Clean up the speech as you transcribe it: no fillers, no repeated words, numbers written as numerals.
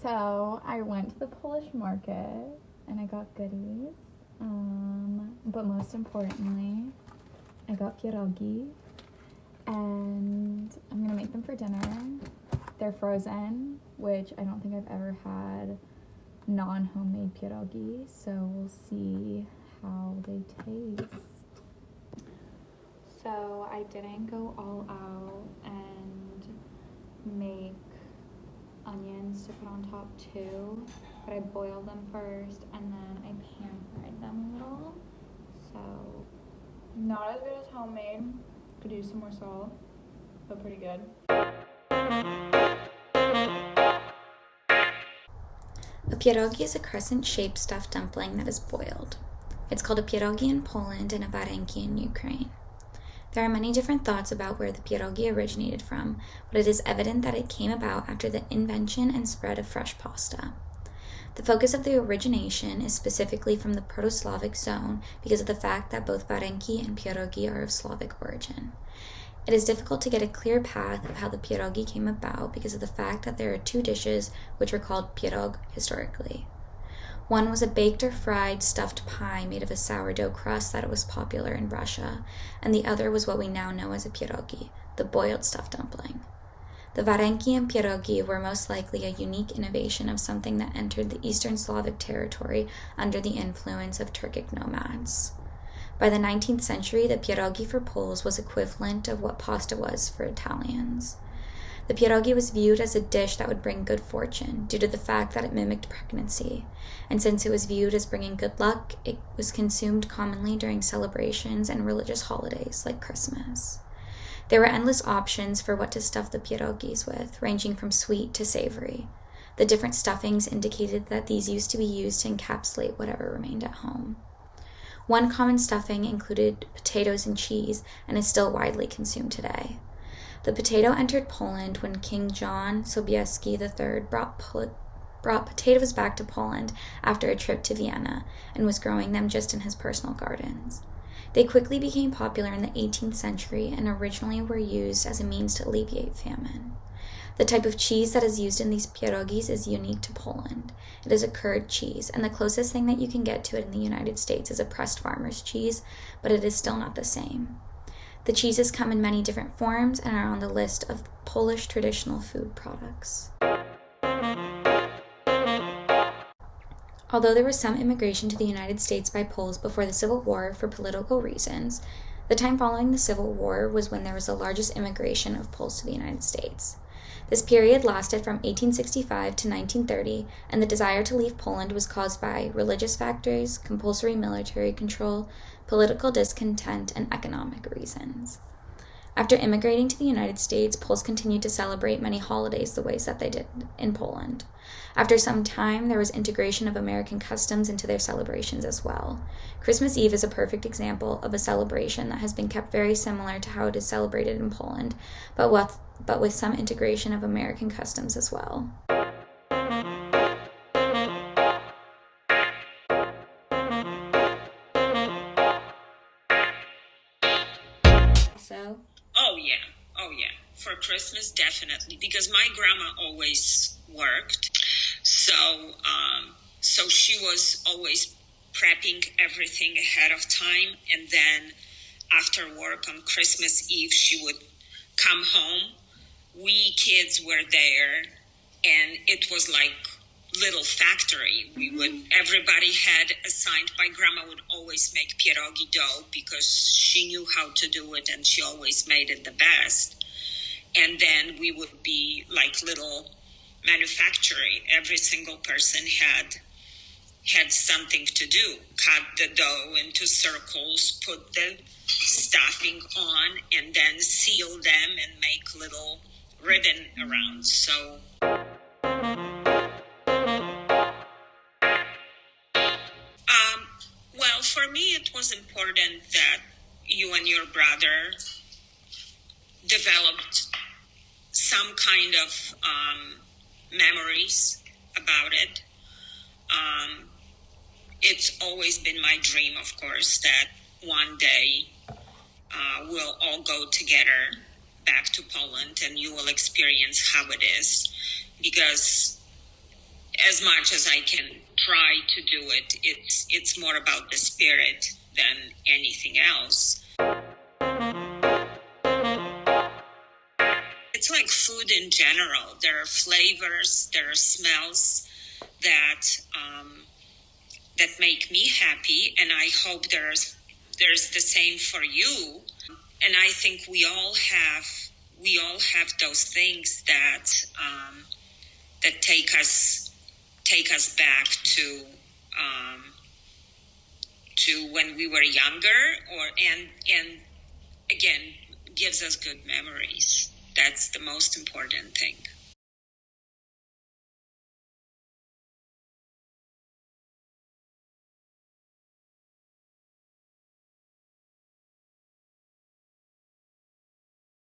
So I went to the Polish market and I got goodies. But most importantly, I got pierogi and I'm gonna make them for dinner. They're frozen, which I don't think I've ever had non-homemade pierogi, so we'll see how they taste. So I didn't go all out and make onions to put on top too, but I boiled them first and then I pan fried them a little. So not as good as homemade. Could use some more salt, but pretty good. A pierogi is a crescent-shaped stuffed dumpling that is boiled. It's called a pierogi in Poland and a varenki in Ukraine. There are many different thoughts about where the pierogi originated from, but it is evident that it came about after the invention and spread of fresh pasta. The focus of the origination is specifically from the Proto-Slavic zone because of the fact that both varenki and pierogi are of Slavic origin. It is difficult to get a clear path of how the pierogi came about because of the fact that there are two dishes which were called pierog historically. One was a baked or fried stuffed pie made of a sourdough crust that was popular in Russia, and the other was what we now know as a pierogi, the boiled stuffed dumpling. The varenki and pierogi were most likely a unique innovation of something that entered the Eastern Slavic territory under the influence of Turkic nomads. By the 19th century, the pierogi for Poles was equivalent of what pasta was for Italians. The pierogi was viewed as a dish that would bring good fortune due to the fact that it mimicked pregnancy, and since it was viewed as bringing good luck, it was consumed commonly during celebrations and religious holidays like Christmas. There were endless options for what to stuff the pierogis with, ranging from sweet to savory. The different stuffings indicated that these used to be used to encapsulate whatever remained at home. One common stuffing included potatoes and cheese and is still widely consumed today. The potato entered Poland when King John Sobieski III brought potatoes back to Poland after a trip to Vienna and was growing them just in his personal gardens. They quickly became popular in the 18th century and originally were used as a means to alleviate famine. The type of cheese that is used in these pierogis is unique to Poland. It is a curd cheese, and the closest thing that you can get to it in the United States is a pressed farmer's cheese, but it is still not the same. The cheeses come in many different forms and are on the list of Polish traditional food products. Although there was some immigration to the United States by Poles before the Civil War for political reasons, the time following the Civil War was when there was the largest immigration of Poles to the United States. This period lasted from 1865 to 1930, and the desire to leave Poland was caused by religious factors, compulsory military control, political discontent, and economic reasons. After immigrating to the United States, Poles continued to celebrate many holidays the ways that they did in Poland. After some time, there was integration of American customs into their celebrations as well. Christmas Eve is a perfect example of a celebration that has been kept very similar to how it is celebrated in Poland, but with some integration of American customs as well. So? Oh yeah. For Christmas, definitely, because my grandma always worked, so she was always prepping everything ahead of time, and then after work on Christmas Eve, she would come home. We kids were there, and it was like little factory. Everybody had assigned. My grandma would always make pierogi dough because she knew how to do it, and she always made it the best. And then we would be like little manufacturing. Every single person had something to do. Cut the dough into circles, put the stuffing on, and then seal them and make little ribbon around. So well, for me, it was important that you and your brother developed some kind of memories about it. It's always been my dream, of course, that one day we'll all go together back to Poland and you will experience how it is. Because as much as I can try to do it, it's more about the spirit than anything else. It's like food in general. There are flavors, there are smells that that make me happy, and I hope there's the same for you. And I think we all have those things that that take us back to when we were younger, and again, gives us good memories. That's the most important thing.